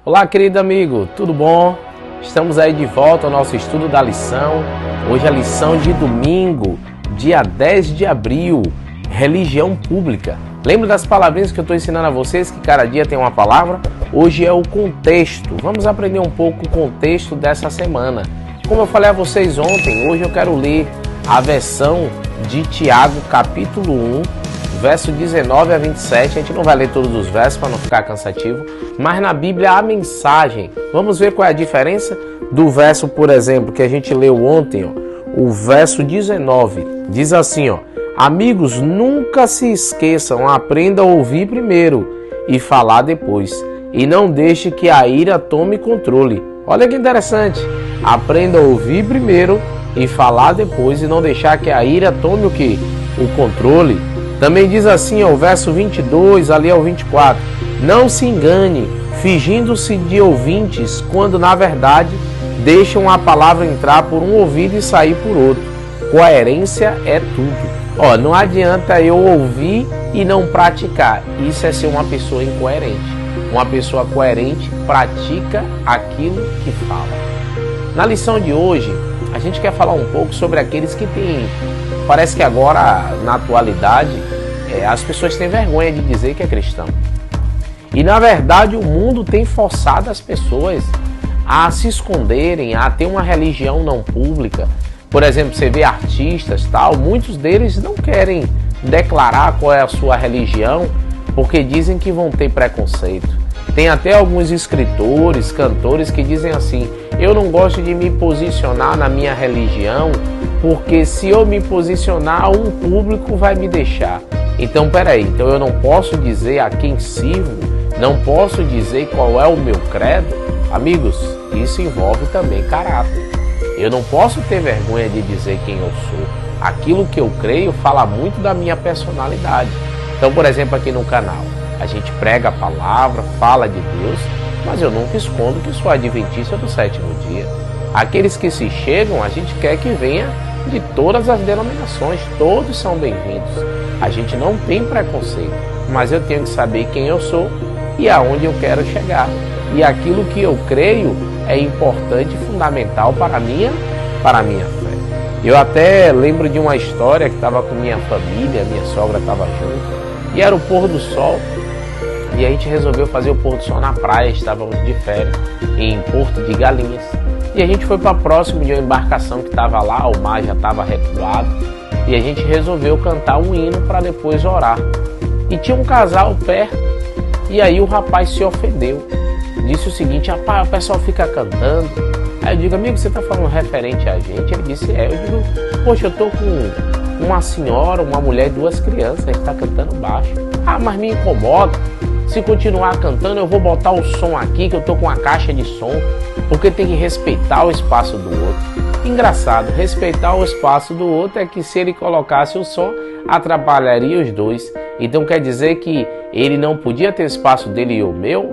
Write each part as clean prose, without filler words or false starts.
Olá, querido amigo, tudo bom? Estamos aí de volta ao nosso estudo da lição. Hoje é a lição de domingo, dia 10 de abril, religião pública. Lembra das palavrinhas que eu estou ensinando a vocês, que cada dia tem uma palavra? Hoje é o contexto. Vamos aprender um pouco o contexto dessa semana. Como eu falei a vocês ontem, hoje eu quero ler a versão de Tiago, capítulo 1, verso 19 a 27, a gente não vai ler todos os versos para não ficar cansativo, mas na Bíblia a mensagem, vamos ver qual é a diferença do verso, por exemplo, que a gente leu ontem, o verso 19, diz assim, amigos, nunca se esqueçam, aprenda a ouvir primeiro e falar depois, e não deixe que a ira tome controle. Olha que interessante, aprenda a ouvir primeiro e falar depois, e não deixar que a ira tome o quê? O controle. Também diz assim, o verso 22, ali ao 24, não se engane, fingindo-se de ouvintes, quando na verdade deixam a palavra entrar por um ouvido e sair por outro. Coerência é tudo. Não adianta eu ouvir e não praticar. Isso é ser uma pessoa incoerente. Uma pessoa coerente pratica aquilo que fala. Na lição de hoje, a gente quer falar um pouco sobre aqueles que têm... Parece que agora, na atualidade, as pessoas têm vergonha de dizer que é cristão. E na verdade o mundo tem forçado as pessoas a se esconderem, a ter uma religião não pública. Por exemplo, você vê artistas, muitos deles não querem declarar qual é a sua religião, porque dizem que vão ter preconceito. Tem até alguns escritores, cantores que dizem assim, eu não gosto de me posicionar na minha religião, porque se eu me posicionar, um público vai me deixar. Então, então eu não posso dizer a quem sirvo, não posso dizer qual é o meu credo. Amigos, isso envolve também caráter. Eu não posso ter vergonha de dizer quem eu sou. Aquilo que eu creio fala muito da minha personalidade. Então, por exemplo, aqui no canal, a gente prega a palavra, fala de Deus, mas eu nunca escondo que sou adventista do sétimo dia. Aqueles que se chegam, a gente quer que venha de todas as denominações, todos são bem-vindos. A gente não tem preconceito, mas eu tenho que saber quem eu sou e aonde eu quero chegar. E aquilo que eu creio é importante e fundamental para a minha fé. Eu até lembro de uma história que estava com minha família, minha sogra estava junto, e era o pôr do sol, e a gente resolveu fazer o pôr do sol na praia, estávamos de férias, em Porto de Galinhas. E a gente foi para próximo de uma embarcação que estava lá, o mar já estava recuado, e a gente resolveu cantar um hino para depois orar. E tinha um casal perto, e aí o rapaz se ofendeu. Disse o seguinte, rapaz, o pessoal fica cantando. Aí eu digo, amigo, você está falando referente a gente? Ele disse, eu digo, poxa, eu estou com uma senhora, uma mulher e 2 crianças, a gente está cantando baixo. Mas me incomoda. Se continuar cantando, eu vou botar o som aqui, que eu tô com uma caixa de som, porque tem que respeitar o espaço do outro. Engraçado, respeitar o espaço do outro é que se ele colocasse o som, atrapalharia os dois. Então quer dizer que ele não podia ter o espaço dele e o meu?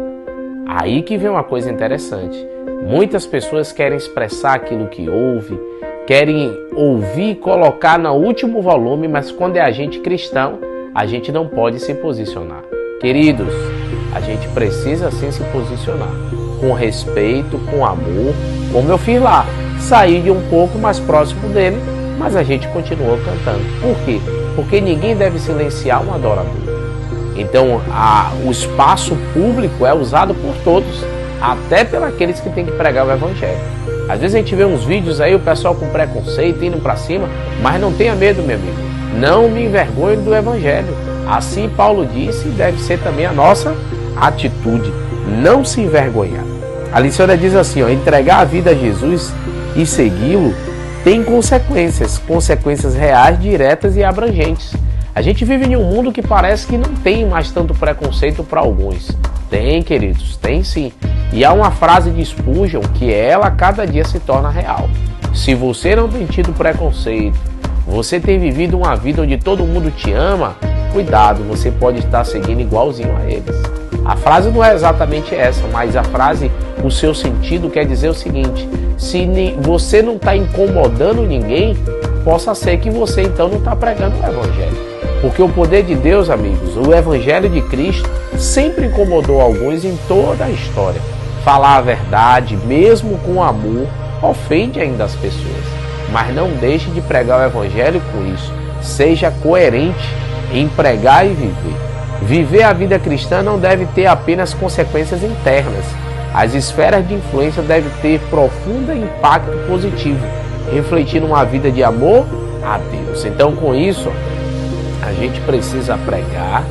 Aí que vem uma coisa interessante. Muitas pessoas querem expressar aquilo que ouve, querem ouvir e colocar no último volume, mas quando é a gente cristão, a gente não pode se posicionar. Queridos, a gente precisa sim se posicionar, com respeito, com amor, como eu fiz lá, sair de um pouco mais próximo dele, mas a gente continuou cantando. Por quê? Porque ninguém deve silenciar um adorador. Então, o espaço público é usado por todos, até pelos aqueles que têm que pregar o evangelho. Às vezes a gente vê uns vídeos aí, o pessoal com preconceito, indo para cima, mas não tenha medo, meu amigo. Não me envergonhe do evangelho. Assim Paulo disse, deve ser também a nossa atitude, não se envergonhar. A lição diz assim, entregar a vida a Jesus e segui-lo tem consequências reais, diretas e abrangentes. A gente vive em um mundo que parece que não tem mais tanto preconceito para alguns. Tem, queridos, tem sim. E há uma frase de Spurgeon que ela cada dia se torna real. Se você não tem tido preconceito, você tem vivido uma vida onde todo mundo te ama, cuidado, você pode estar seguindo igualzinho a eles. A frase não é exatamente essa, mas a frase, o seu sentido quer dizer o seguinte, se você não está incomodando ninguém, possa ser que você então não está pregando o evangelho. Porque o poder de Deus, amigos, o evangelho de Cristo sempre incomodou alguns em toda a história. falar a verdade, mesmo com amor, ofende ainda as pessoas. Mas não deixe de pregar o evangelho com isso. Seja coerente em pregar e viver. Viver a vida cristã não deve ter apenas consequências internas. As esferas de influência devem ter profundo impacto positivo, refletindo uma vida de amor a Deus. Então, com isso, a gente precisa pregar,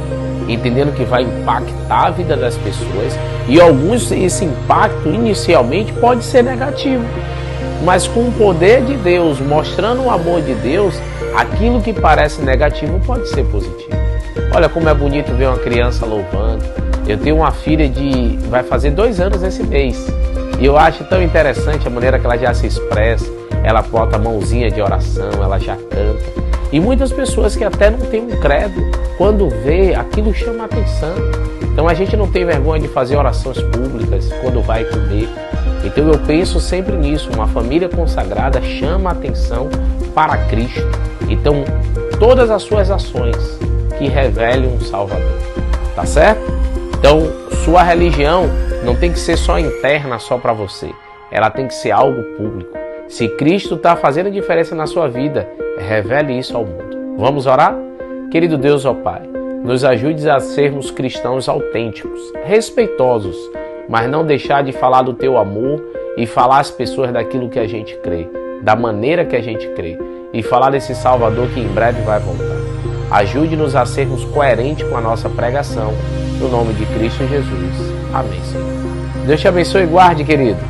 entendendo que vai impactar a vida das pessoas, e alguns esse impacto inicialmente pode ser negativo, mas com o poder de Deus, mostrando o amor de Deus, aquilo que parece negativo pode ser positivo. Olha como é bonito ver uma criança louvando. Eu tenho uma filha vai fazer 2 anos esse mês, e eu acho tão interessante a maneira que ela já se expressa. Ela bota a mãozinha de oração, ela já canta. E muitas pessoas que até não têm um credo, quando vê, aquilo chama a atenção. Então a gente não tem vergonha de fazer orações públicas quando vai comer. Então eu penso sempre nisso, uma família consagrada chama a atenção para Cristo. Então todas as suas ações que revelem um Salvador, tá certo? Então sua religião não tem que ser só interna, só para você. Ela tem que ser algo público. Se Cristo está fazendo diferença na sua vida, revele isso ao mundo. Vamos orar? Querido Deus, ó Pai, nos ajude a sermos cristãos autênticos, respeitosos, mas não deixar de falar do Teu amor e falar às pessoas daquilo que a gente crê, da maneira que a gente crê, e falar desse Salvador que em breve vai voltar. Ajude-nos a sermos coerentes com a nossa pregação, no nome de Cristo Jesus. Amém, Senhor. Deus te abençoe e guarde, querido.